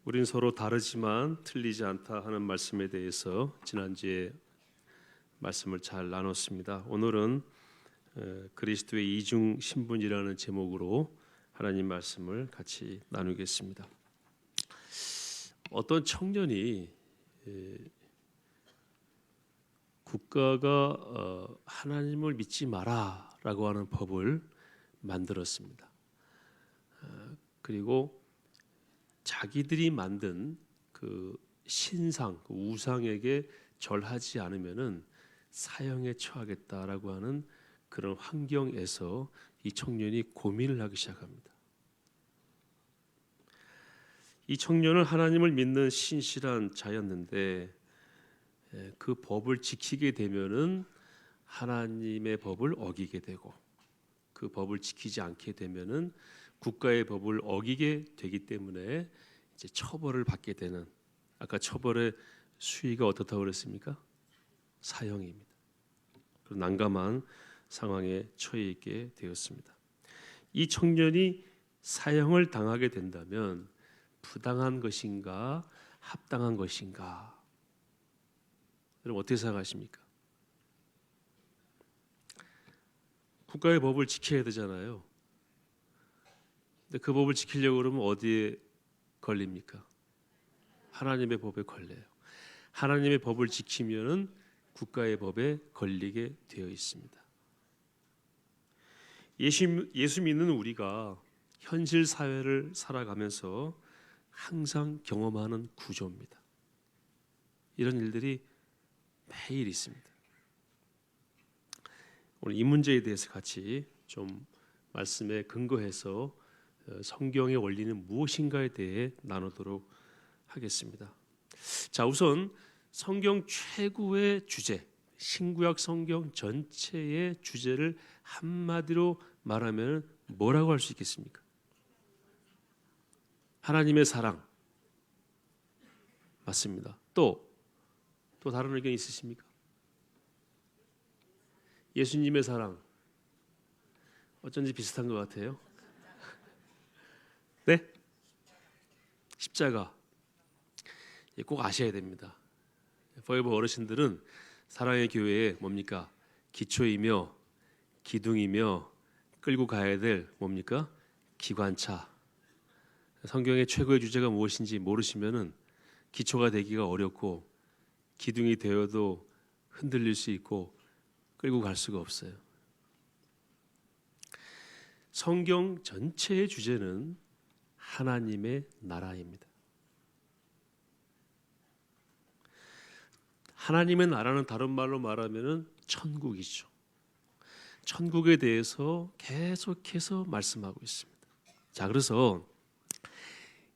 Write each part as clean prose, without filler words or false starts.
우린 서로 다르지만 틀리지 않다 하는 말씀에 대해서 지난주에 말씀을 잘 나눴습니다. 오늘은 그리스도의 이중 신분이라는 제목으로 하나님 말씀을 같이 나누겠습니다. 어떤 청년이 국가가 하나님을 믿지 마라라고 하는 법을 만들었습니다. 그리고 자기들이 만든 그 신상, 그 우상에게 절하지 않으면은 사형에 처하겠다라고 하는 그런 환경에서 이 청년이 고민을 하기 시작합니다. 이 청년은 하나님을 믿는 신실한 자였는데 그 법을 지키게 되면은 하나님의 법을 어기게 되고 그 법을 지키지 않게 되면은 국가의 법을 어기게 되기 때문에 이제 처벌을 받게 되는, 아까 처벌의 수위가 어떻다고 그랬습니까? 사형입니다. 그런 난감한 상황에 처해 있게 되었습니다. 이 청년이 사형을 당하게 된다면 부당한 것인가 합당한 것인가? 여러분 어떻게 생각하십니까? 국가의 법을 지켜야 되잖아요. 근데 그 법을 지키려고 그러면 어디에 걸립니까? 하나님의 법에 걸려요. 하나님의 법을 지키면은 국가의 법에 걸리게 되어 있습니다. 예수 믿는 우리가 현실 사회를 살아가면서 항상 경험하는 구조입니다. 이런 일들이 매일 있습니다. 오늘 이 문제에 대해서 같이 좀 말씀에 근거해서 성경의 원리는 무엇인가에 대해 나누도록 하겠습니다. 자, 우선 성경 최고의 주제, 신구약 성경 전체의 주제를 한마디로 말하면 뭐라고 할 수 있겠습니까? 하나님의 사랑. 맞습니다. 또 다른 의견 있으십니까? 예수님의 사랑. 어쩐지 비슷한 것 같아요. 네? 십자가. 꼭 아셔야 됩니다. 포에버 어르신들은 사랑의 교회에 뭡니까? 기초이며 기둥이며 끌고 가야 될 뭡니까? 기관차. 성경의 최고의 주제가 무엇인지 모르시면은 기초가 되기가 어렵고 기둥이 되어도 흔들릴 수 있고 끌고 갈 수가 없어요. 성경 전체의 주제는 하나님의 나라입니다. 하나님의 나라는 다른 말로 말하면은 천국이죠. 천국에 대해서 계속해서 말씀하고 있습니다. 자, 그래서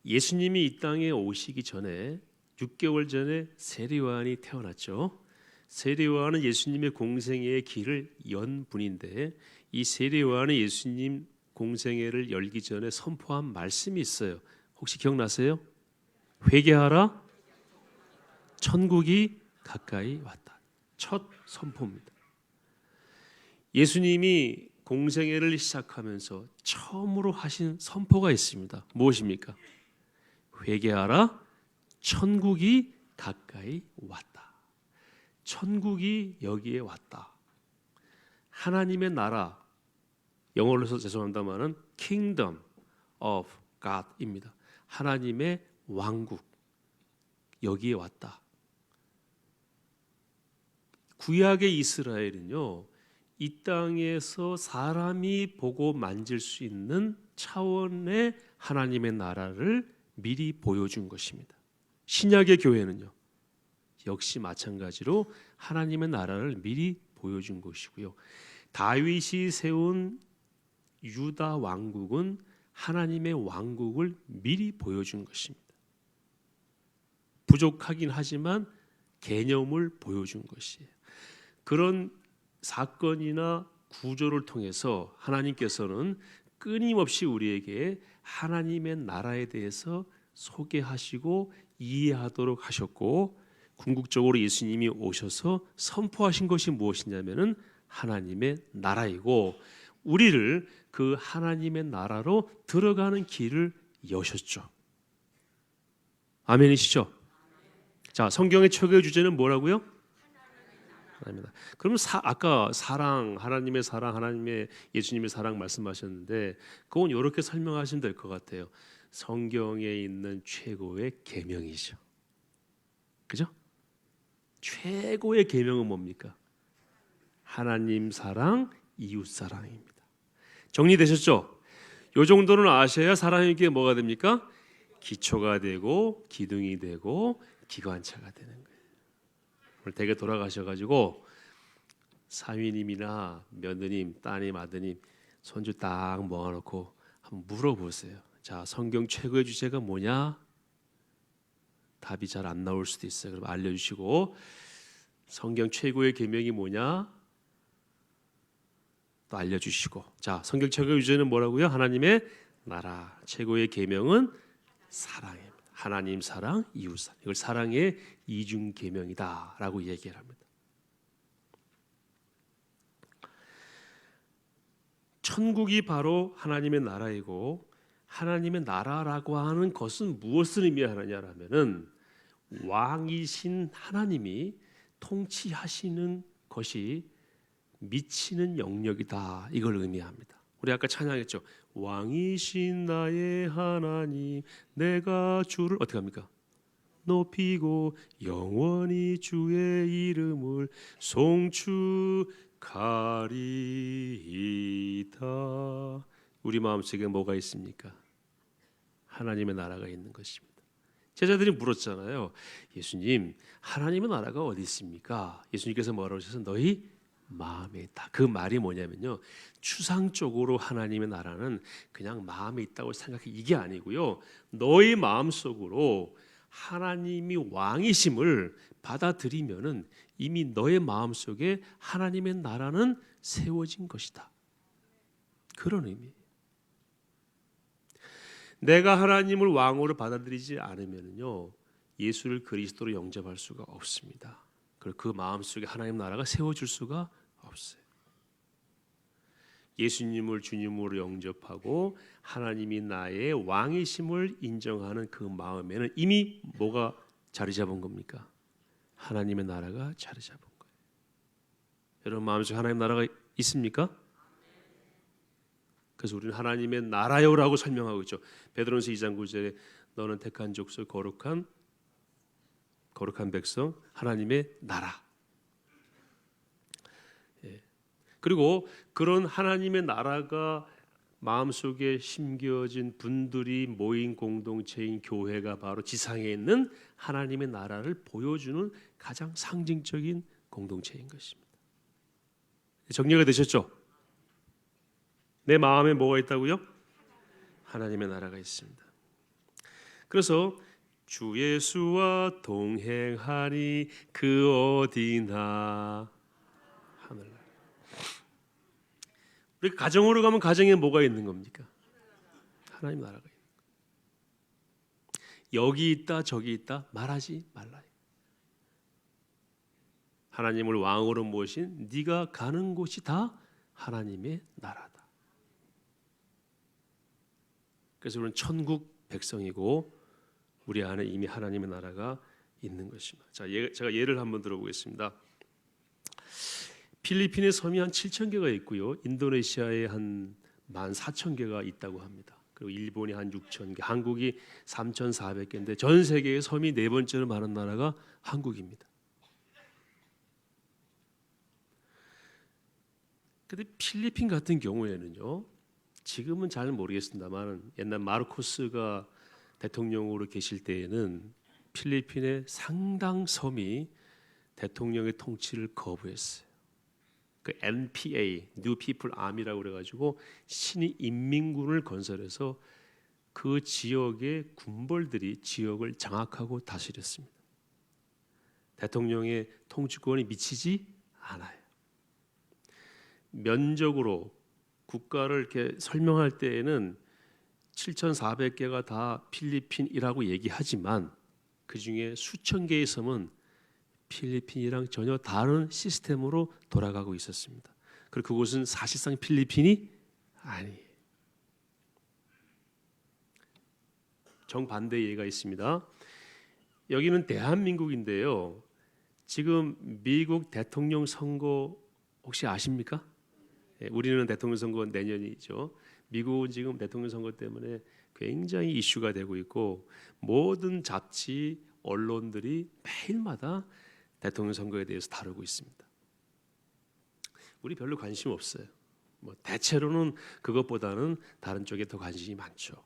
예수님이 이 땅에 오시기 전에 6개월 전에 세례요한이 태어났죠. 세례요한은 예수님의 공생애의 길을 연 분인데 이 세례요한이 예수님 공생애를 열기 전에 선포한 말씀이 있어요. 혹시 기억나세요? 회개하라, 천국이 가까이 왔다. 첫 선포입니다. 예수님이 공생애를 시작하면서 처음으로 하신 선포가 있습니다. 무엇입니까? 회개하라, 천국이 가까이 왔다. 천국이 여기에 왔다. 하나님의 나라, 영어로 해서 죄송합니다만은 Kingdom of God입니다. 하나님의 왕국 여기에 왔다. 구약의 이스라엘은요, 이 땅에서 사람이 보고 만질 수 있는 차원의 하나님의 나라를 미리 보여준 것입니다. 신약의 교회는요, 역시 마찬가지로 하나님의 나라를 미리 보여준 것이고요. 다윗이 세운 유다 왕국은 하나님의 왕국을 미리 보여준 것입니다. 부족하긴 하지만 개념을 보여준 것이에요. 그런 사건이나 구조를 통해서 하나님께서는 끊임없이 우리에게 하나님의 나라에 대해서 소개하시고 이해하도록 하셨고, 궁극적으로 예수님이 오셔서 선포하신 것이 무엇이냐면은 하나님의 나라이고, 우리를 그 하나님의 나라로 들어가는 길을 여셨죠. 아멘이시죠? 자, 성경의 최고의 주제는 뭐라고요? 하나님이다. 그러면 아까 사랑, 하나님의 사랑, 하나님의 예수님의 사랑 말씀하셨는데 그건 이렇게 설명하시면 될 것 같아요. 성경에 있는 최고의 계명이죠. 그죠? 최고의 계명은 뭡니까? 하나님 사랑, 이웃 사랑입니다. 정리되셨죠? 요 정도는 아셔야 사람에게 뭐가 됩니까? 기초가 되고 기둥이 되고 기관차가 되는 거예요. 오늘 댁에 돌아가셔가지고 사위님이나 며느님, 따님, 아드님 손주 딱 모아놓고 한번 물어보세요. 자, 성경 최고의 주제가 뭐냐? 답이 잘 안 나올 수도 있어요. 그럼 알려주시고 성경 최고의 계명이 뭐냐? 또 알려주시고 자, 성경 최고의 주제는 뭐라고요? 하나님의 나라. 최고의 계명은 사랑입니다. 하나님 사랑, 이웃 사랑. 이걸 사랑의 이중 계명이다라고 얘기를 합니다. 천국이 바로 하나님의 나라이고 하나님의 나라라고 하는 것은 무엇을 의미하느냐라면은 왕이신 하나님이 통치하시는 것이 미치는 영역이다. 이걸 의미합니다. 우리 아까 찬양했죠. 왕이신 나의 하나님 내가 주를 어떻게 합니까? 높이고 영원히 주의 이름을 송축하리이다. 우리 마음속에 뭐가 있습니까? 하나님의 나라가 있는 것입니다. 제자들이 물었잖아요. 예수님, 하나님의 나라가 어디 있습니까? 예수님께서 뭐라고 하셔서 너희 마음에 있다. 그 말이 뭐냐면요, 추상적으로 하나님의 나라는 그냥 마음에 있다고 생각해, 이게 아니고요, 너희 마음속으로 하나님이 왕이심을 받아들이면은 이미 너의 마음속에 하나님의 나라는 세워진 것이다. 그런 의미. 내가 하나님을 왕으로 받아들이지 않으면요, 예수를 그리스도로 영접할 수가 없습니다. 그리고 그 마음속에 하나님 나라가 세워질 수가 없어요. 예수님을 주님으로 영접하고 하나님이 나의 왕이심을 인정하는 그 마음에는 이미 뭐가 자리 잡은 겁니까? 하나님의 나라가 자리 잡은 거예요. 여러분 마음속에 하나님 나라가 있습니까? 그래서 우리는 하나님의 나라요라고 설명하고 있죠. 베드로전서 2장 9절에 너는 택한 족속 거룩한 백성 하나님의 나라. 예. 그리고 그런 하나님의 나라가 마음속에 심겨진 분들이 모인 공동체인 교회가 바로 지상에 있는 하나님의 나라를 보여주는 가장 상징적인 공동체인 것입니다. 정리가 되셨죠? 내 마음에 뭐가 있다고요? 하나님의 나라가 있습니다. 그래서 주 예수와 동행하니 그 어디나 하늘나라. 우리 가정으로 가면 가정에 뭐가 있는 겁니까? 하나님 나라가 있는 거예요. 여기 있다 저기 있다 말하지 말라. 하나님을 왕으로 모신 네가 가는 곳이 다 하나님의 나라다. 그래서 우리는 천국 백성이고 우리 안에 이미 하나님의 나라가 있는 것입니다. 자, 제가 예를 한번 들어보겠습니다. 필리핀의 섬이 한 7,000개가 있고요. 인도네시아에 한 14,000개가 있다고 합니다. 그리고 일본이 한 6,000개, 한국이 3,400개인데 전 세계의 섬이 네 번째로 많은 나라가 한국입니다. 그런데 필리핀 같은 경우에는요, 지금은 잘 모르겠습니다만 옛날 마르코스가 대통령으로 계실 때에는 필리핀의 상당 섬이 대통령의 통치를 거부했어요. 그 NPA, New People Army라고 그래가지고 신의 인민군을 건설해서 그 지역의 군벌들이 지역을 장악하고 다스렸습니다. 대통령의 통치권이 미치지 않아요. 면적으로 국가를 이렇게 설명할 때에는 7,400개가 다 필리핀이라고 얘기하지만 그 중에 수천 개의 섬은 필리핀이랑 전혀 다른 시스템으로 돌아가고 있었습니다. 그리고 그곳은 사실상 필리핀이 아니에요. 정반대의 예가 있습니다. 여기는 대한민국인데요. 지금 미국 대통령 선거 혹시 아십니까? 우리는 대통령 선거 내년이죠. 미국은 지금 대통령 선거 때문에 굉장히 이슈가 되고 있고 모든 잡지, 언론들이 매일마다 대통령 선거에 대해서 다루고 있습니다. 우리 별로 관심 없어요. 대체로는 그것보다는 다른 쪽에 더 관심이 많죠.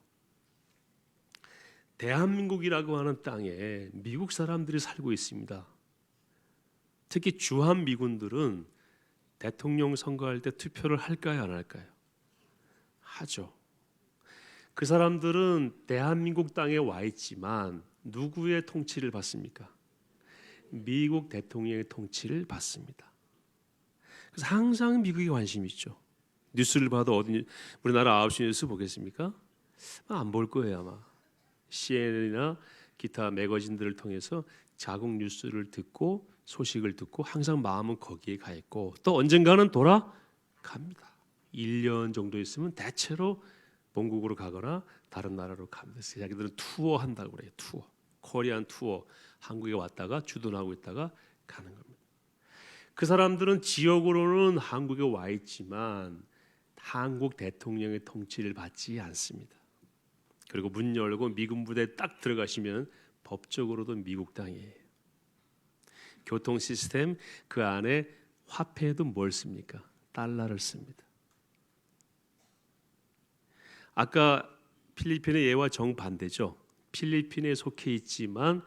대한민국이라고 하는 땅에 미국 사람들이 살고 있습니다. 특히 주한 미군들은 대통령 선거할 때 투표를 할까요, 안 할까요? 하죠. 그 사람들은 대한민국 땅에 와 있지만 누구의 통치를 받습니까? 미국 대통령의 통치를 받습니다. 그래서 항상 미국에 관심이 있죠. 뉴스를 봐도 우리나라 9시 뉴스 보겠습니까? 안 볼 거예요 아마. CNN이나 기타 매거진들을 통해서 자국 뉴스를 듣고 소식을 듣고 항상 마음은 거기에 가 있고 또 언젠가는 돌아갑니다. 1년 정도 있으면 대체로 본국으로 가거나 다른 나라로 갑니다. 자기들은 투어 한다고 그래요. 투어. 코리안 투어. 한국에 왔다가 주둔하고 있다가 가는 겁니다. 그 사람들은 지역으로는 한국에 와 있지만 한국 대통령의 통치를 받지 않습니다. 그리고 문 열고 미군 부대에 딱 들어가시면 법적으로도 미국 땅이에요. 교통 시스템 그 안에 화폐도 뭘 씁니까? 달러를 씁니다. 아까 필리핀의 예와 정반대죠. 필리핀에 속해 있지만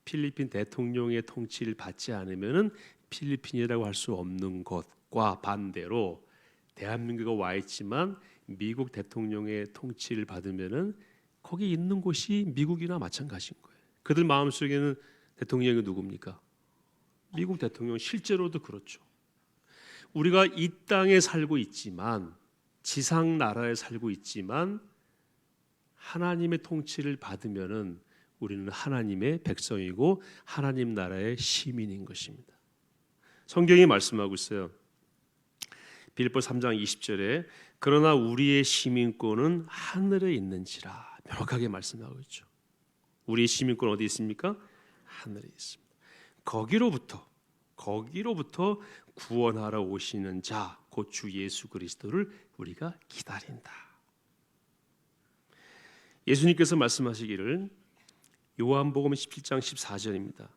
필리핀 대통령의 통치를 받지 않으면은 필리핀이라고 할 수 없는 것과 반대로 대한민국에 와 있지만 미국 대통령의 통치를 받으면은 거기 있는 곳이 미국이나 마찬가지인 거예요. 그들 마음속에는 대통령이 누굽니까? 미국 대통령 실제로도 그렇죠. 우리가 이 땅에 살고 있지만 지상 나라에 살고 있지만 하나님의 통치를 받으면은 우리는 하나님의 백성이고 하나님 나라의 시민인 것입니다. 성경이 말씀하고 있어요. 빌립보 3장 20절에 그러나 우리의 시민권은 하늘에 있는지라 명확하게 말씀하고 있죠. 우리의 시민권 어디 있습니까? 하늘에 있습니다. 거기로부터 구원하러 오시는 자, 곧 주 예수 그리스도를 우리가 기다린다. 예수님께서 말씀하시기를 요한복음 17장 14절입니다.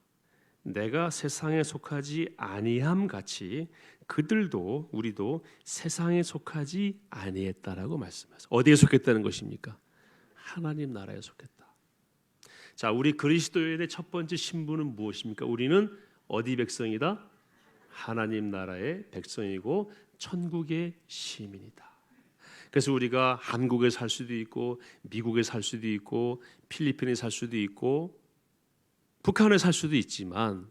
내가 세상에 속하지 아니함 같이 그들도 우리도 세상에 속하지 아니했다라고 말씀하세요. 어디에 속했다는 것입니까? 하나님 나라에 속했다. 자, 우리 그리스도인의 첫 번째 신분은 무엇입니까? 우리는 어디 백성이다? 하나님 나라의 백성이고 천국의 시민이다. 그래서 우리가 한국에 살 수도 있고 미국에 살 수도 있고 필리핀에 살 수도 있고 북한에 살 수도 있지만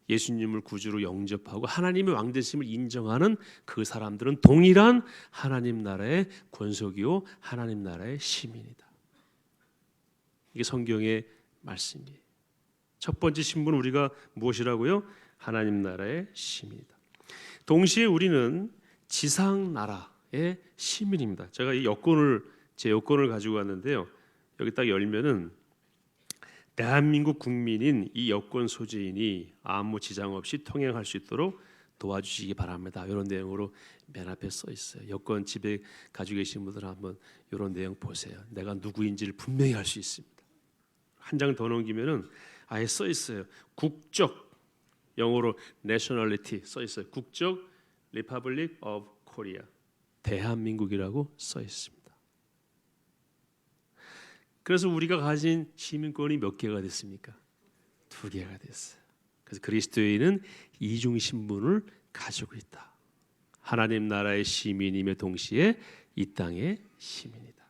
예수님을 구주로 영접하고 하나님의 왕되심을 인정하는 그 사람들은 동일한 하나님 나라의 권속이요 하나님 나라의 시민이다. 이게 성경의 말씀이에요. 첫 번째 신분은 우리가 무엇이라고요? 하나님 나라의 시민이다. 동시에 우리는 지상 나라의 시민입니다. 제가 제 여권을 가지고 왔는데요. 여기 딱 열면은 대한민국 국민인 이 여권 소지인이 아무 지장 없이 통행할 수 있도록 도와주시기 바랍니다. 이런 내용으로 맨 앞에 써 있어요. 여권 집에 가지고 계신 분들 한번 이런 내용 보세요. 내가 누구인지를 분명히 알 수 있습니다. 한 장 더 넘기면은 아예 써 있어요. 국적, 영어로 nationality 써 있어요. 국적 Republic of Korea, 대한민국이라고 써 있습니다. 그래서 우리가 가진 시민권이 몇 개가 됐습니까? 2개가 됐어요. 그래서 그리스도인은 이중 신분을 가지고 있다. 하나님 나라의 시민임에 동시에 이 땅의 시민이다.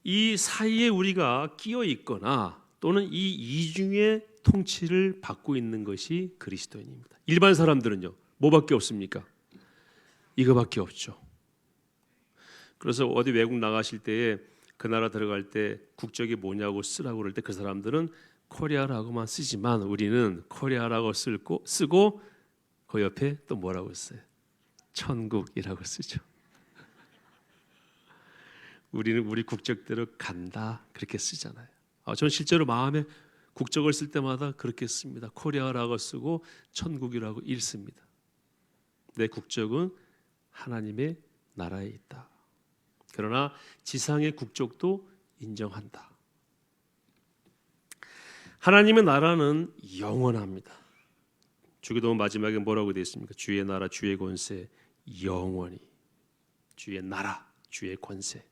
이 사이에 우리가 끼어 있거나 또는 이 이중의 통치를 받고 있는 것이 그리스도인입니다. 일반 사람들은요, 뭐밖에 없습니까? 이거밖에 없죠. 그래서 어디 외국 나가실 때에 그 나라 들어갈 때 국적이 뭐냐고 쓰라고 그럴 때 그 사람들은 코리아라고만 쓰지만 우리는 코리아라고 쓰고 그 옆에 또 뭐라고 써요? 천국이라고 쓰죠. 우리는 우리 국적대로 간다 그렇게 쓰잖아요. 저는 실제로 마음에 국적을 쓸 때마다 그렇게 씁니다. 코리아라고 쓰고 천국이라고 읽습니다. 내 국적은 하나님의 나라에 있다. 그러나 지상의 국적도 인정한다. 하나님의 나라는 영원합니다. 주기도문 마지막에 뭐라고 되어 있습니까? 주의 나라, 주의 권세, 영원히. 주의 나라, 주의 권세.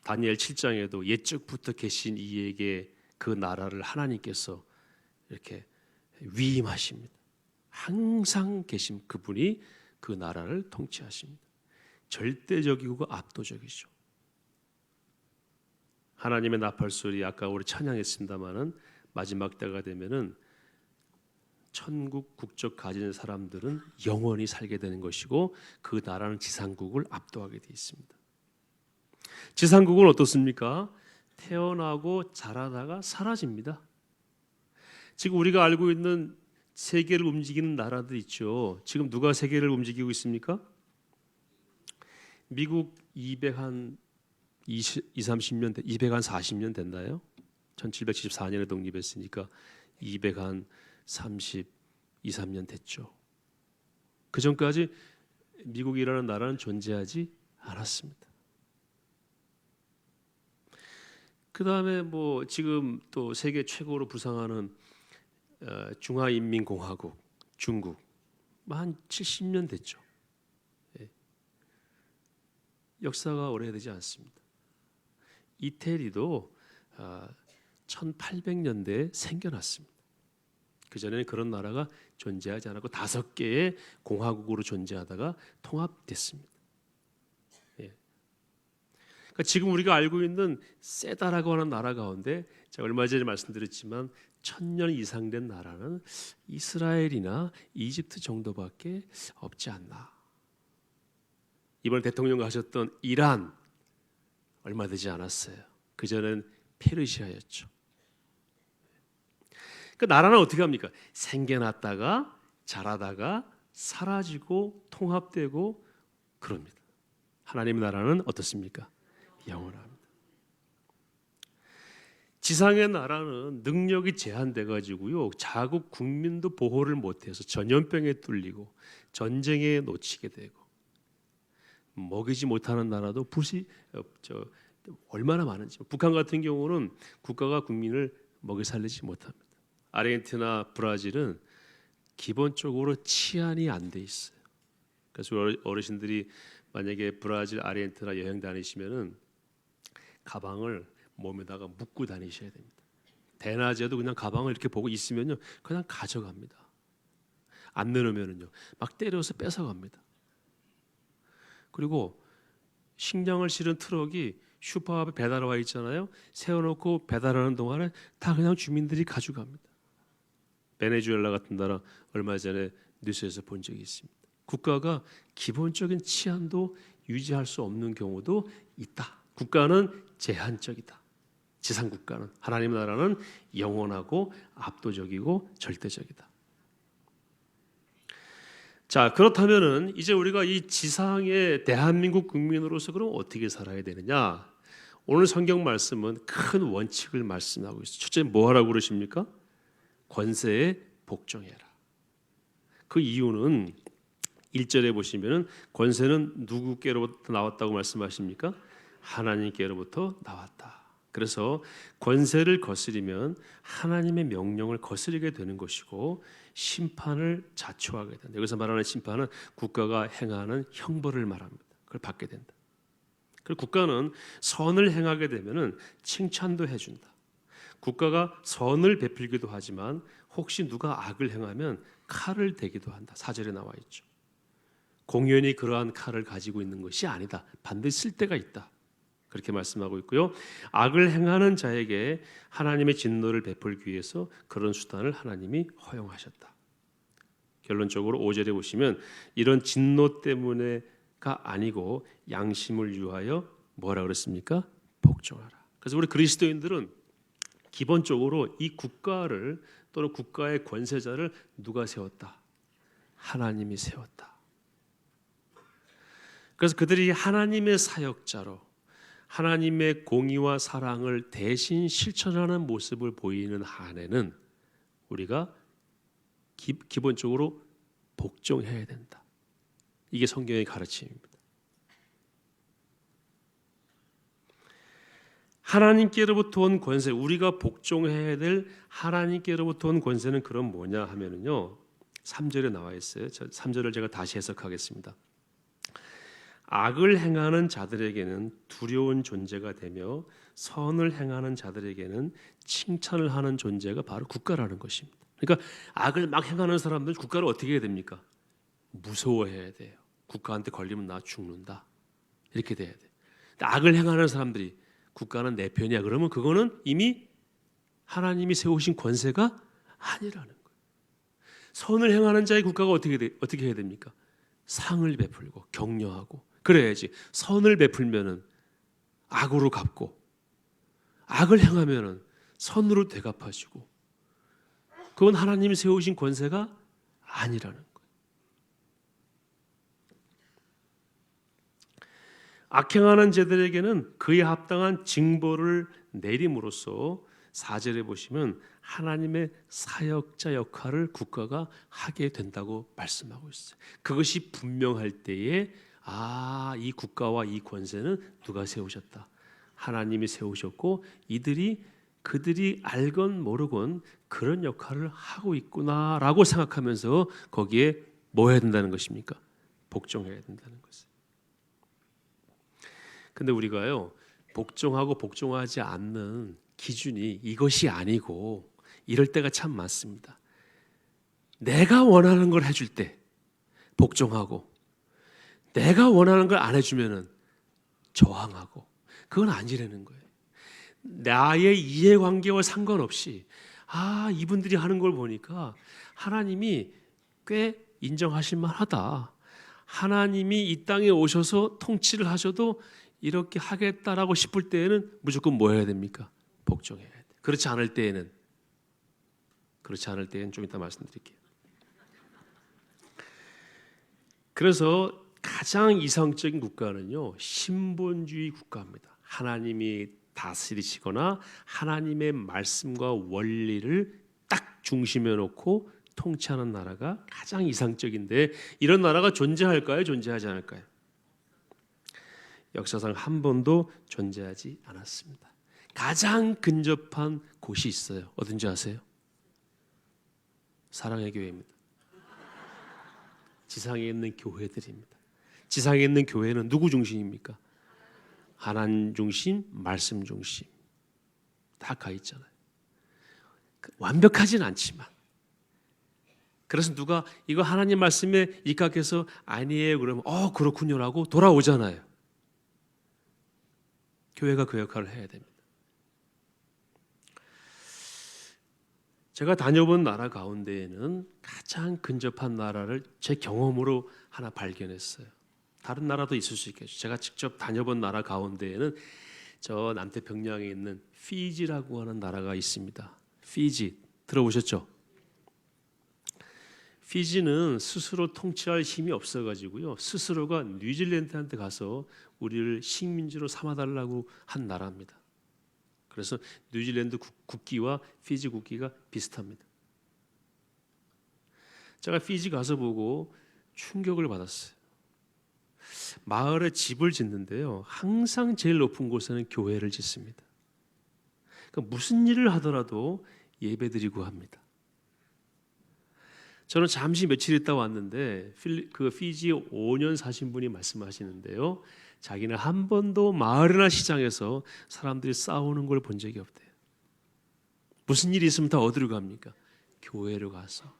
다니엘 7장에도 옛적부터 계신 이에게 그 나라를 하나님께서 이렇게 위임하십니다. 항상 계신 그분이 그 나라를 통치하십니다. 절대적이고 압도적이죠. 하나님의 나팔소리 아까 우리 찬양했습니다마는 마지막 때가 되면은 천국 국적 가진 사람들은 영원히 살게 되는 것이고 그 나라는 지상국을 압도하게 되어 있습니다. 지상국은 어떻습니까? 태어나고 자라다가 사라집니다. 지금 우리가 알고 있는 세계를 움직이는 나라들 있죠. 지금 누가 세계를 움직이고 있습니까? 미국 220, 30년, 240년 됐나요? 1774년에 독립했으니까 230, 23년 됐죠. 그 전까지 미국이라는 나라는 존재하지 않았습니다. 그 다음에 뭐 지금 또 세계 최고로 부상하는 중화인민공화국 중국 한 70년 됐죠. 역사가 오래되지 않습니다. 이태리도 1800년대에 생겨났습니다. 그전에는 그런 나라가 존재하지 않았고 5개의 공화국으로 존재하다가 통합됐습니다. 그러니까 지금 우리가 알고 있는 세다라고 하는 나라 가운데 제가 얼마 전에 말씀드렸지만 1000년 이상 된 나라는 이스라엘이나 이집트 정도밖에 없지 않나. 이번 대통령 가셨던 이란 얼마 되지 않았어요. 그전엔 페르시아였죠. 그 나라는 어떻게 합니까? 생겨났다가 자라다가 사라지고 통합되고 그럽니다. 하나님의 나라는 어떻습니까? 영원합니다. 지상의 나라는 능력이 제한돼 가지고요. 자국 국민도 보호를 못해서 전염병에 뚫리고 전쟁에 놓치게 되고 먹이지 못하는 나라도 얼마나 많은지. 북한 같은 경우는 국가가 국민을 먹여 살리지 못합니다. 아르헨티나, 브라질은 기본적으로 치안이 안 돼 있어요. 그래서 어르신들이 만약에 브라질, 아르헨티나 여행 다니시면은 가방을 몸에다가 묶고 다니셔야 됩니다. 대낮에도 그냥 가방을 이렇게 보고 있으면요, 그냥 가져갑니다. 안 내놓으면은요, 막 때려서 뺏어갑니다. 그리고 식량을 실은 트럭이 슈퍼 앞에 배달 와 있잖아요. 세워놓고 배달하는 동안에 다 그냥 주민들이 가져갑니다. 베네수엘라 같은 나라 얼마 전에 뉴스에서 본 적이 있습니다. 국가가 기본적인 치안도 유지할 수 없는 경우도 있다. 국가는 제한적이다. 지상 국가는, 하나님의 나라는 영원하고 압도적이고 절대적이다. 자, 그렇다면은 이제 우리가 이 지상의 대한민국 국민으로서 그럼 어떻게 살아야 되느냐? 오늘 성경 말씀은 큰 원칙을 말씀하고 있어요. 첫째, 뭐 하라고 그러십니까? 권세에 복종해라. 그 이유는 1절에 보시면은 권세는 누구께로부터 나왔다고 말씀하십니까? 하나님께로부터 나왔다. 그래서 권세를 거스리면 하나님의 명령을 거스르게 되는 것이고 심판을 자초하게 된다. 여기서 말하는 심판은 국가가 행하는 형벌을 말합니다. 그걸 받게 된다. 그리고 국가는 선을 행하게 되면은 칭찬도 해준다. 국가가 선을 베풀기도 하지만 혹시 누가 악을 행하면 칼을 대기도 한다. 4절에 나와 있죠. 공연히 그러한 칼을 가지고 있는 것이 아니다. 반드시 쓸 때가 있다. 그렇게 말씀하고 있고요. 악을 행하는 자에게 하나님의 진노를 베풀기 위해서 그런 수단을 하나님이 허용하셨다. 결론적으로 5절에 보시면 이런 진노 때문에가 아니고 양심을 유하여 뭐라 그랬습니까? 복종하라. 그래서 우리 그리스도인들은 기본적으로 이 국가를 또는 국가의 권세자를 누가 세웠다? 하나님이 세웠다. 그래서 그들이 하나님의 사역자로 하나님의 공의와 사랑을 대신 실천하는 모습을 보이는 한에는 우리가 기본적으로 복종해야 된다. 이게 성경의 가르침입니다. 하나님께로부터 온 권세, 우리가 복종해야 될 하나님께로부터 온 권세는 그럼 뭐냐 하면은요, 3절에 나와 있어요. 3절을 제가 다시 해석하겠습니다. 악을 행하는 자들에게는 두려운 존재가 되며 선을 행하는 자들에게는 칭찬을 하는 존재가 바로 국가라는 것입니다. 그러니까 악을 막 행하는 사람들은 국가를 어떻게 해야 됩니까? 무서워해야 돼요. 국가한테 걸리면 나 죽는다. 이렇게 돼야 돼. 악을 행하는 사람들이 국가는 내 편이야. 그러면 그거는 이미 하나님이 세우신 권세가 아니라는 거예요. 선을 행하는 자의 국가가 어떻게 해야 됩니까? 상을 베풀고 격려하고 그래야지. 선을 베풀면은 악으로 갚고 악을 행하면은 선으로 되갚아주고 그건 하나님이 세우신 권세가 아니라는 거예요. 악행하는 자들에게는 그에 합당한 징벌을 내림으로써 4절에 보시면 하나님의 사역자 역할을 국가가 하게 된다고 말씀하고 있어요. 그것이 분명할 때에 이 국가와 이 권세는 누가 세우셨다. 하나님이 세우셨고 그들이 알건 모르건 그런 역할을 하고 있구나라고 생각하면서 거기에 뭐 해야 된다는 것입니까? 복종해야 된다는 것이에요. 근데 우리가요, 복종하고 복종하지 않는 기준이 이것이 아니고 이럴 때가 참 많습니다. 내가 원하는 걸 해줄 때 복종하고 내가 원하는 걸 안 해주면은 저항하고 그건 아니라는 거예요. 나의 이해관계와 상관없이 이분들이 하는 걸 보니까 하나님이 꽤 인정하실 만하다. 하나님이 이 땅에 오셔서 통치를 하셔도 이렇게 하겠다라고 싶을 때에는 무조건 뭐 해야 됩니까? 복종해야 돼. 그렇지 않을 때에는 좀 이따 말씀드릴게요. 그래서 가장 이상적인 국가는요, 신본주의 국가입니다. 하나님이 다스리시거나 하나님의 말씀과 원리를 딱 중심에 놓고 통치하는 나라가 가장 이상적인데 이런 나라가 존재할까요? 존재하지 않을까요? 역사상 한 번도 존재하지 않았습니다. 가장 근접한 곳이 있어요. 어딘지 아세요? 사랑의 교회입니다. 지상에 있는 교회들입니다. 지상에 있는 교회는 누구 중심입니까? 하나님 중심, 말씀 중심 다 가 있잖아요. 완벽하진 않지만 그래서 누가 이거 하나님 말씀에 입각해서 아니에요 그러면 그렇군요라고 돌아오잖아요. 교회가 그 역할을 해야 됩니다. 제가 다녀본 나라 가운데에는 가장 근접한 나라를 제 경험으로 하나 발견했어요. 다른 나라도 있을 수 있겠죠. 제가 직접 다녀본 나라 가운데에는 저 남태평양에 있는 피지라고 하는 나라가 있습니다. 피지 들어보셨죠? 피지는 스스로 통치할 힘이 없어가지고요. 스스로가 뉴질랜드한테 가서 우리를 식민지로 삼아달라고 한 나라입니다. 그래서 뉴질랜드 국기와 피지 국기가 비슷합니다. 제가 피지 가서 보고 충격을 받았어요. 마을에 집을 짓는데요, 항상 제일 높은 곳에는 교회를 짓습니다. 그러니까 무슨 일을 하더라도 예배드리고 합니다. 저는 잠시 며칠 있다 왔는데 그 피지 5년 사신 분이 말씀하시는데요, 자기는 한 번도 마을이나 시장에서 사람들이 싸우는 걸 본 적이 없대요. 무슨 일이 있으면 다 어디로 갑니까? 교회로 가서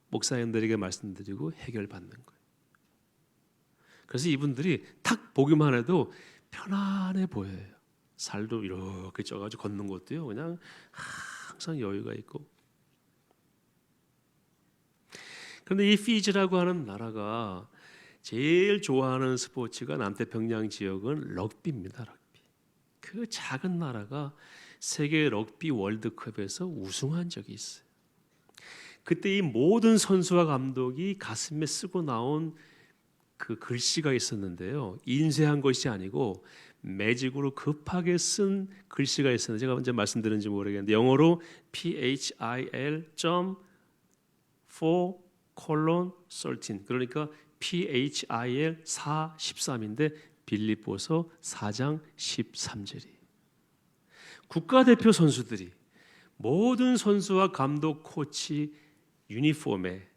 목사님들에게 말씀드리고 해결받는 거예요. 그래서 이분들이 딱 보기만 해도 편안해 보여요. 살도 이렇게 쪄가지고 걷는 것도요, 그냥 항상 여유가 있고. 그런데 이 피지라고 하는 나라가 제일 좋아하는 스포츠가 남태평양 지역은 럭비입니다. 럭비. 그 작은 나라가 세계 럭비 월드컵에서 우승한 적이 있어요. 그때 이 모든 선수와 감독이 가슴에 쓰고 나온 그 글씨가 있었는데요. 인쇄한 것이 아니고 매직으로 급하게 쓴 글씨가 있었는데 제가 언제 말씀드렸는지 모르겠는데 영어로 PHIL.4:13 그러니까 PHIL 4:13인데 빌립보서 4장 13절이 국가대표 선수들이 모든 선수와 감독, 코치 유니폼에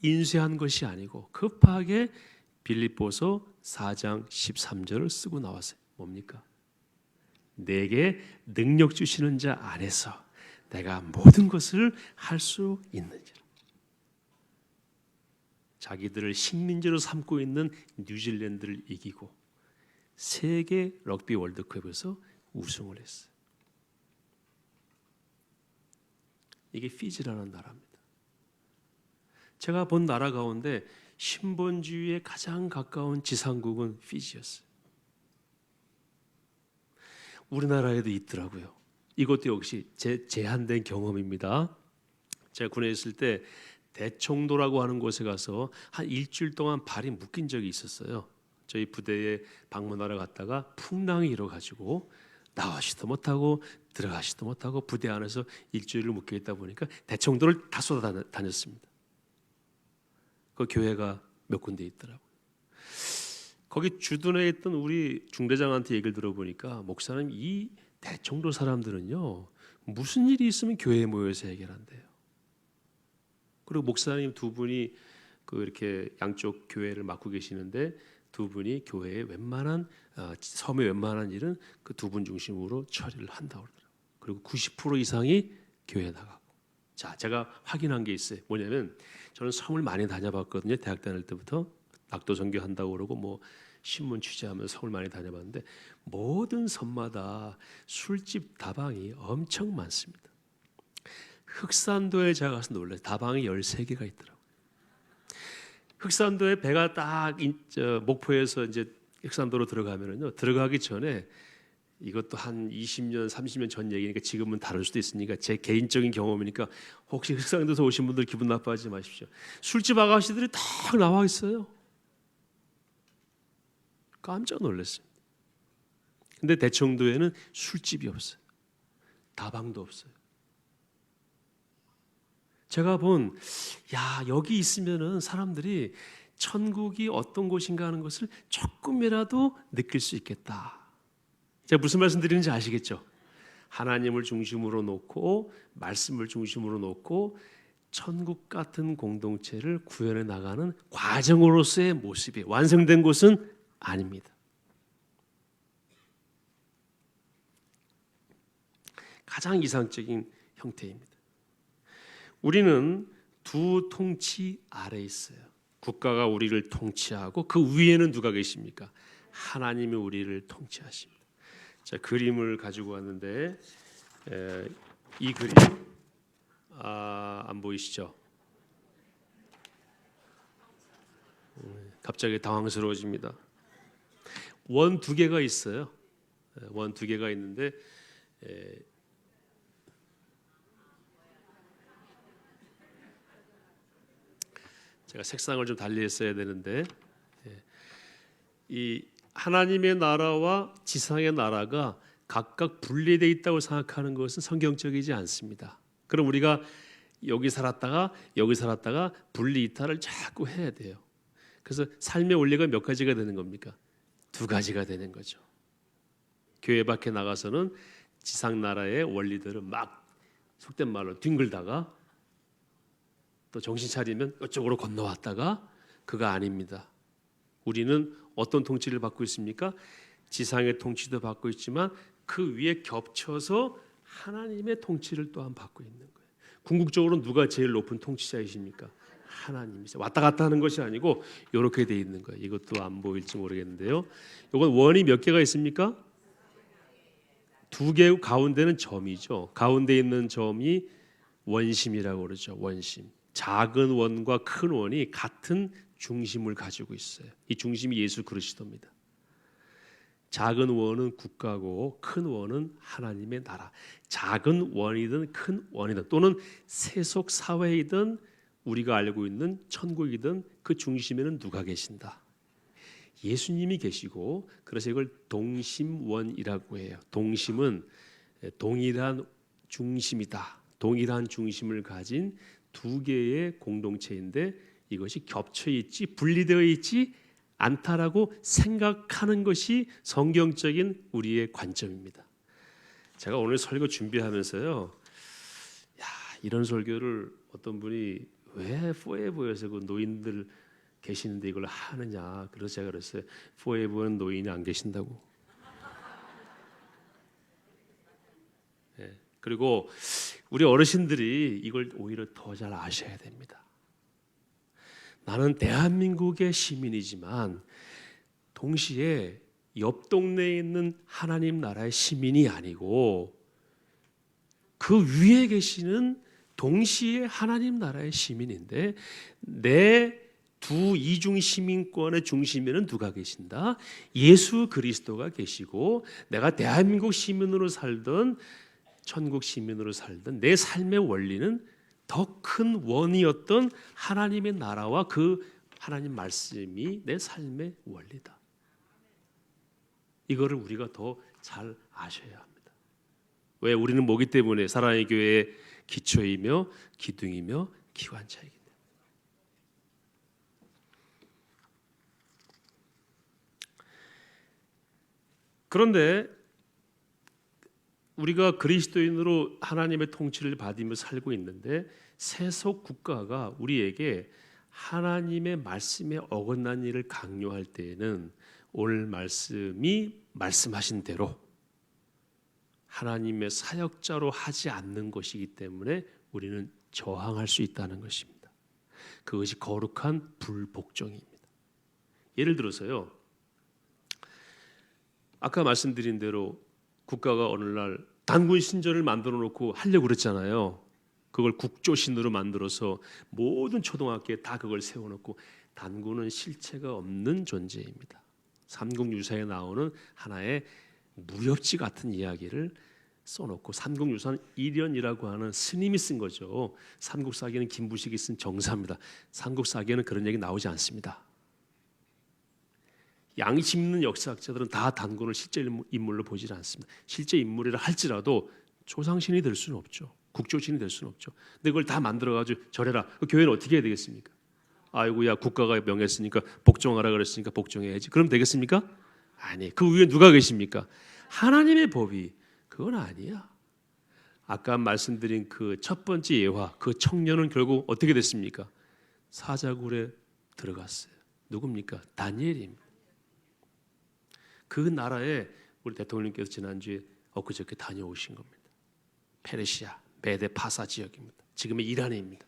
인쇄한 것이 아니고 급하게 빌립보서 4장 13절을 쓰고 나왔어요. 뭡니까? 내게 능력 주시는 자 안에서 내가 모든 것을 할 수 있는지라. 자기들을 식민지로 삼고 있는 뉴질랜드를 이기고 세계 럭비 월드컵에서 우승을 했어요. 이게 피지라는 나라입니다. 제가 본 나라 가운데 신본주의에 가장 가까운 지상국은 피지였어요. 우리나라에도 있더라고요. 이것도 역시 제한된 경험입니다. 제가 군에 있을 때 대청도라고 하는 곳에 가서 한 일주일 동안 발이 묶인 적이 있었어요. 저희 부대에 방문하러 갔다가 풍랑이 일어가지고 나가시도 못하고 들어가시도 못하고 부대 안에서 일주일을 묶여 있다 보니까 대청도를 다 쏟아다녔습니다. 그 교회가 몇 군데 있더라고요. 거기 주둔해 있던 우리 중대장한테 얘기를 들어보니까 목사님 이 대청도 사람들은요 무슨 일이 있으면 교회에 모여서 해결한대요. 그리고 목사님 두 분이 이렇게 양쪽 교회를 맡고 계시는데 두 분이 교회에 웬만한 섬의 웬만한 일은 그 두 분 중심으로 처리를 한다고 그러더라고요. 그리고 90% 이상이 교회에 나가고. 자, 제가 확인한 게 있어요. 뭐냐면 저는 섬을 많이 다녀봤거든요. 대학 다닐 때부터 낙도 전교한다고 그러고 뭐 신문 취재하면서 섬을 많이 다녀봤는데 모든 섬마다 술집 다방이 엄청 많습니다. 흑산도에 제가 가서 놀라요. 다방이 13개가 있더라고요. 흑산도에 배가 딱 목포에서 이제 흑산도로 들어가면은요. 들어가기 전에 이것도 한 20년, 30년 전 얘기니까 지금은 다를 수도 있으니까 제 개인적인 경험이니까 혹시 흑산도에서 오신 분들 기분 나빠하지 마십시오. 술집 아가씨들이 딱 나와 있어요. 깜짝 놀랐습니다. 근데 대청도에는 술집이 없어요. 다방도 없어요. 제가 여기 있으면은 사람들이 천국이 어떤 곳인가 하는 것을 조금이라도 느낄 수 있겠다. 제가 무슨 말씀 드리는지 아시겠죠? 하나님을 중심으로 놓고 말씀을 중심으로 놓고 천국 같은 공동체를 구현해 나가는 과정으로서의 모습이 완성된 곳은 아닙니다. 가장 이상적인 형태입니다. 우리는 두 통치 아래 있어요. 국가가 우리를 통치하고 그 위에는 누가 계십니까? 하나님이 우리를 통치하십니다. 자, 그림을 가지고 왔는데 이 그림 안 보이시죠? 갑자기 당황스러워집니다. 원 두 개가 있어요. 원 두 개가 있는데 제가 색상을 좀 달리 했어야 되는데 이 하나님의 나라와 지상의 나라가 각각 분리되어 있다고 생각하는 것은 성경적이지 않습니다. 그럼 우리가 여기 살았다가 분리 이탈을 자꾸 해야 돼요. 그래서 삶의 원리가 몇 가지가 되는 겁니까? 두 가지가 되는 거죠. 교회 밖에 나가서는 지상 나라의 원리들을 막 속된 말로 뒹굴다가 또 정신 차리면 이쪽으로 건너왔다가 그거 아닙니다. 우리는 어떤 통치를 받고 있습니까? 지상의 통치도 받고 있지만 그 위에 겹쳐서 하나님의 통치를 또한 받고 있는 거예요. 궁극적으로 누가 제일 높은 통치자이십니까? 하나님이세요. 왔다 갔다 하는 것이 아니고 이렇게 돼 있는 거예요. 이것도 안 보일지 모르겠는데요. 이건 원이 몇 개가 있습니까? 두 개, 가운데는 점이죠. 가운데 있는 점이 원심이라고 그러죠. 원심. 작은 원과 큰 원이 같은 중심을 가지고 있어요. 이 중심이 예수 그리스도입니다. 작은 원은 국가고 큰 원은 하나님의 나라. 작은 원이든 큰 원이든 또는 세속 사회이든 우리가 알고 있는 천국이든 그 중심에는 누가 계신다? 예수님이 계시고 그래서 이걸 동심원이라고 해요. 동심은 동일한 중심이다. 동일한 중심을 가진 두 개의 공동체인데 이것이 겹쳐 있지 분리되어 있지 않다라고 생각하는 것이 성경적인 우리의 관점입니다. 제가 오늘 설교 준비하면서요, 야, 이런 설교를 어떤 분이 왜 포에버에서 그 노인들 계시는데 이걸 하느냐, 그래서 제가 그랬어요. 포에버는 노인이 안 계신다고. 예, 그리고 우리 어르신들이 이걸 오히려 더 잘 아셔야 됩니다. 나는 대한민국의 시민이지만 동시에 옆 동네에 있는 하나님 나라의 시민이 아니고 그 위에 계시는 동시에 하나님 나라의 시민인데 내 두 이중 시민권의 중심에는 누가 계신다? 예수 그리스도가 계시고 내가 대한민국 시민으로 살던 천국 시민으로 살던 내 삶의 원리는 더 큰 원이었던 하나님의 나라와 그 하나님 말씀이 내 삶의 원리다. 이거를 우리가 더 잘 아셔야 합니다. 왜? 우리는 뭐기 때문에 사랑의 교회의 기초이며 기둥이며 기관차이기 때문에. 그런데 우리가 그리스도인으로 하나님의 통치를 받으며 살고 있는데 세속 국가가 우리에게 하나님의 말씀에 어긋난 일을 강요할 때에는 오늘 말씀이 말씀하신 대로 하나님의 사역자로 하지 않는 것이기 때문에 우리는 저항할 수 있다는 것입니다. 그것이 거룩한 불복종입니다. 예를 들어서요, 아까 말씀드린 대로 국가가 어느 날 단군 신전을 만들어 놓고 하려고 그랬잖아요. 그걸 국조신으로 만들어서 모든 초등학교에 다 그걸 세워놓고, 단군은 실체가 없는 존재입니다. 삼국유사에 나오는 하나의 무협지 같은 이야기를 써놓고, 삼국유사는 일연이라고 하는 스님이 쓴 거죠. 삼국사기는 김부식이 쓴 정사입니다. 삼국사기에는 그런 얘기 나오지 않습니다. 양심 있는 역사학자들은 다 단군을 실제 인물로 보지 않습니다. 실제 인물이라 할지라도 조상신이 될 수는 없죠. 국조신이 될 수는 없죠. 근데 그걸 다 만들어가지고 절해라. 그 교회는 어떻게 해야 되겠습니까? 아이고야, 국가가 명했으니까 복종하라 그랬으니까 복종해야지. 그럼 되겠습니까? 아니, 그 위에 누가 계십니까? 하나님의 법이. 그건 아니야. 아까 말씀드린 그 첫 번째 예화, 그 청년은 결국 어떻게 됐습니까? 사자굴에 들어갔어요. 누굽니까? 다니엘입니다. 그 나라에 우리 대통령께서 지난주에 엊그저께 다녀오신 겁니다. 페르시아, 메데 파사 지역입니다. 지금의 이란입니다.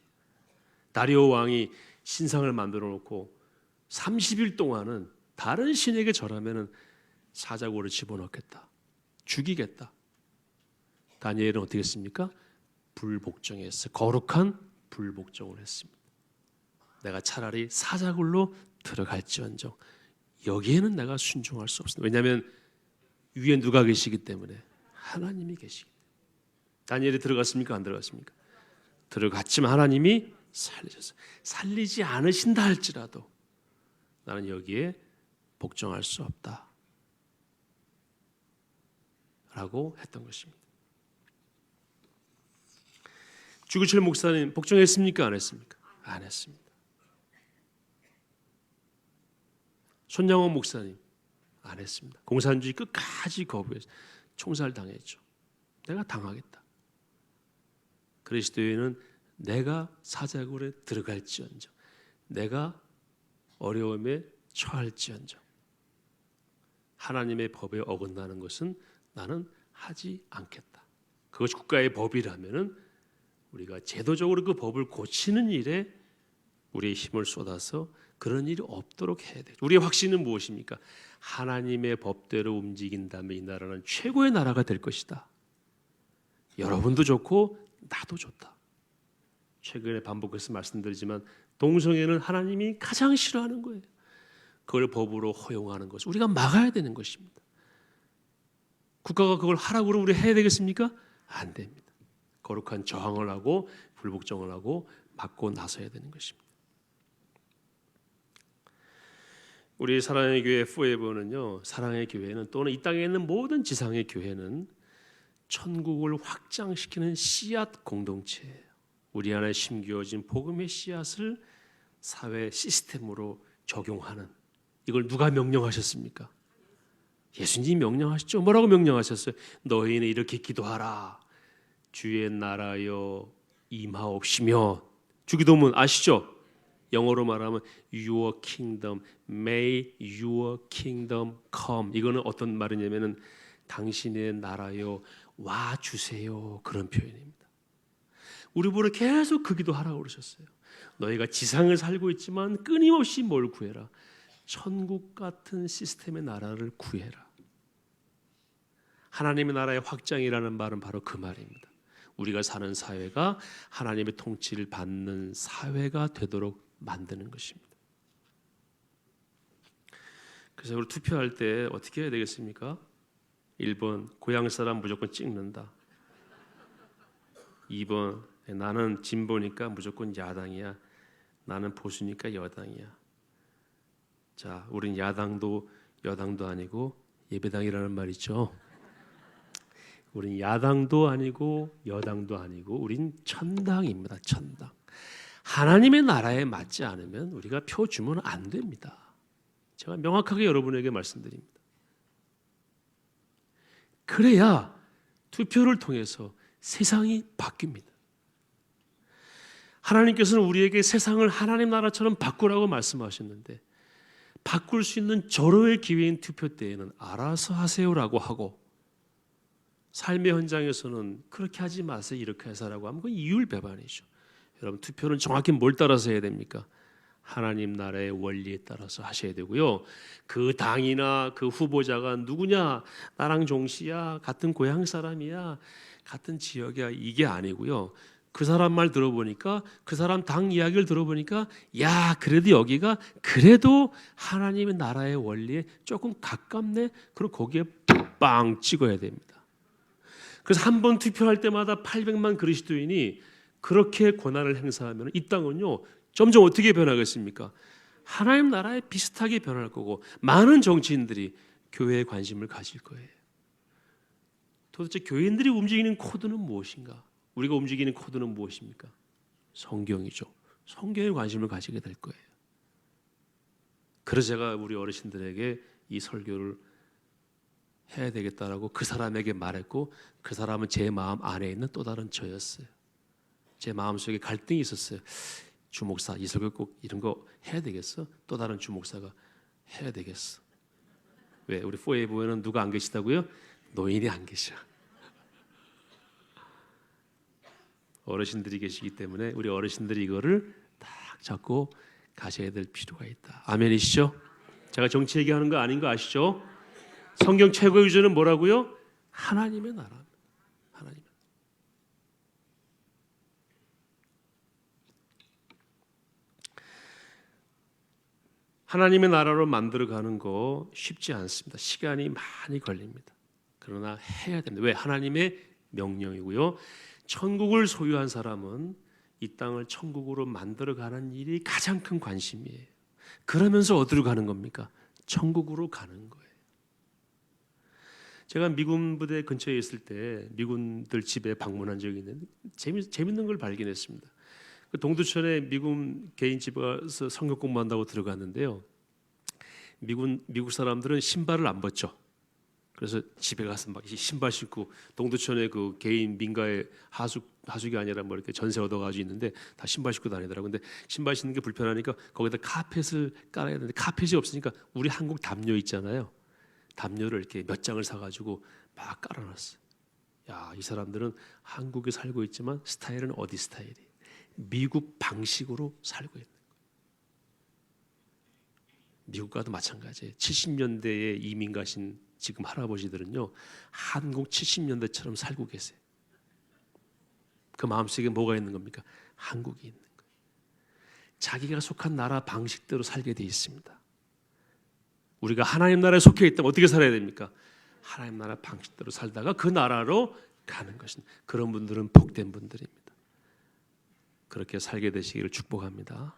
다리오 왕이 신상을 만들어 놓고 30일 동안은 다른 신에게 절하면은 사자굴을 집어넣겠다, 죽이겠다. 다니엘은 어떻게 했습니까? 불복종했어요. 거룩한 불복종을 했습니다. 내가 차라리 사자굴로 들어갈지언정 여기에는 내가 순종할 수 없습니다. 왜냐하면 위에 누가 계시기 때문에, 하나님이 계시기 때문에. 다니엘이 들어갔습니까? 안 들어갔습니까? 들어갔지만 하나님이 살리셨어요. 살리지 않으신다 할지라도 나는 여기에 복종할 수 없다 라고 했던 것입니다. 주기철 목사님 복종했습니까? 안 했습니까? 안 했습니다. 손양원 목사님 안 했습니다. 공산주의 끝까지 거부해서 총살당했죠. 내가 당하겠다. 그리스도인은 내가 사자굴에 들어갈지언정, 내가 어려움에 처할지언정, 하나님의 법에 어긋나는 것은 나는 하지 않겠다. 그것이 국가의 법이라면은 우리가 제도적으로 그 법을 고치는 일에 우리의 힘을 쏟아서 그런 일이 없도록 해야 돼요. 우리의 확신은 무엇입니까? 하나님의 법대로 움직인다면 이 나라는 최고의 나라가 될 것이다. 여러분도 좋고 나도 좋다. 최근에 반복해서 말씀드리지만 동성애는 하나님이 가장 싫어하는 거예요. 그걸 법으로 허용하는 것을 우리가 막아야 되는 것입니다. 국가가 그걸 하라고 그러면 우리 해야 되겠습니까? 안 됩니다. 거룩한 저항을 하고 불복종을 하고 막고 나서야 되는 것입니다. 우리 사랑의 교회 포에버는요, 사랑의 교회는 또는 이 땅에 있는 모든 지상의 교회는 천국을 확장시키는 씨앗 공동체예요. 우리 안에 심겨진 복음의 씨앗을 사회 시스템으로 적용하는, 이걸 누가 명령하셨습니까? 예수님이 명령하셨죠. 뭐라고 명령하셨어요? 너희는 이렇게 기도하라. 주의 나라여 임하옵시며. 주기도문 아시죠? 영어로 말하면 Your kingdom, may your kingdom come. 이거는 어떤 말이냐면은 당신의 나라여 와 주세요, 그런 표현입니다. 우리 보러 계속 그 기도하라고 그러셨어요. 너희가 지상을 살고 있지만 끊임없이 뭘 구해라? 천국 같은 시스템의 나라를 구해라. 하나님의 나라의 확장이라는 말은 바로 그 말입니다. 우리가 사는 사회가 하나님의 통치를 받는 사회가 되도록 만드는 것입니다. 그래서 우리 투표할 때 어떻게 해야 되겠습니까? 1번 고향 사람 무조건 찍는다. 2번 나는 진보니까 무조건 야당이야. 나는 보수니까 여당이야. 자, 우린 야당도 여당도 아니고 예배당이라는 말 있죠. 우린 야당도 아니고 여당도 아니고 우린 천당입니다. 천당. 하나님의 나라에 맞지 않으면 우리가 표 주면 안 됩니다. 제가 명확하게 여러분에게 말씀드립니다. 그래야 투표를 통해서 세상이 바뀝니다. 하나님께서는 우리에게 세상을 하나님 나라처럼 바꾸라고 말씀하셨는데 바꿀 수 있는 절호의 기회인 투표 때에는 알아서 하세요라고 하고, 삶의 현장에서는 그렇게 하지 마세요 이렇게 해서라고 하면 그건 이율배반이죠. 여러분, 투표는 정확히 뭘 따라서 해야 됩니까? 하나님 나라의 원리에 따라서 하셔야 되고요. 그 당이나 그 후보자가 누구냐, 나랑 종씨야, 같은 고향 사람이야, 같은 지역이야, 이게 아니고요. 그 사람 말 들어보니까, 그 사람 당 이야기를 들어보니까, 야, 그래도 여기가 그래도 하나님의 나라의 원리에 조금 가깝네. 그럼 거기에 빵 찍어야 됩니다. 그래서 한 번 투표할 때마다 800만 그리스도인이 그렇게 권한을 행사하면 이 땅은요 점점 어떻게 변하겠습니까? 하나님 나라에 비슷하게 변할 거고, 많은 정치인들이 교회에 관심을 가질 거예요. 도대체 교인들이 움직이는 코드는 무엇인가? 우리가 움직이는 코드는 무엇입니까? 성경이죠. 성경에 관심을 가지게 될 거예요. 그래서 제가 우리 어르신들에게 이 설교를 해야 되겠다라고 그 사람에게 말했고, 그 사람은 제 마음 안에 있는 또 다른 저였어요. 제 마음속에 갈등이 있었어요. 주목사 이 설교 꼭 이런 거 해야 되겠어? 또 다른 주목사가 해야 되겠어. 왜? 우리 포에버에는 누가 안 계시다고요? 노인이 안 계셔. 어르신들이 계시기 때문에 우리 어르신들이 이거를 딱 잡고 가셔야 될 필요가 있다. 아멘이시죠? 제가 정치 얘기하는 거 아닌 거 아시죠? 성경 최고의 유저는 뭐라고요? 하나님의 나라. 하나님. 하나님의 나라로 만들어가는 거 쉽지 않습니다. 시간이 많이 걸립니다. 그러나 해야 됩니다. 왜? 하나님의 명령이고요. 천국을 소유한 사람은 이 땅을 천국으로 만들어가는 일이 가장 큰 관심이에요. 그러면서 어디로 가는 겁니까? 천국으로 가는 거예요. 제가 미군 부대 근처에 있을 때 미군들 집에 방문한 적이 있는데 재밌는 걸 발견했습니다. 그 동두천에 미군 개인 집에 가서 성경 공부한다고 들어갔는데요. 미국 사람들은 신발을 안 벗죠. 그래서 집에 가서 막 신발 신고, 동두천에 그 개인 민가에 하숙이 아니라 뭐 이렇게 전세 얻어가지고 있는데 다 신발 신고 다니더라고요. 근데 신발 신는 게 불편하니까 거기다 카펫을 깔아야 되는데 카펫이 없으니까 우리 한국 담요 있잖아요. 담요를 이렇게 몇 장을 사가지고 막 깔아놨어요. 야, 이 사람들은 한국에 살고 있지만 스타일은 어디 스타일이? 미국 방식으로 살고 있는 거예요. 미국과도 마찬가지예요. 70년대에 이민 가신 지금 할아버지들은요 한국 70년대처럼 살고 계세요. 그 마음속에 뭐가 있는 겁니까? 한국이 있는 거예요. 자기가 속한 나라 방식대로 살게 돼 있습니다. 우리가 하나님 나라에 속해 있다면 어떻게 살아야 됩니까? 하나님 나라 방식대로 살다가 그 나라로 가는 것입니다. 그런 분들은 복된 분들입니다. 그렇게 살게 되시기를 축복합니다.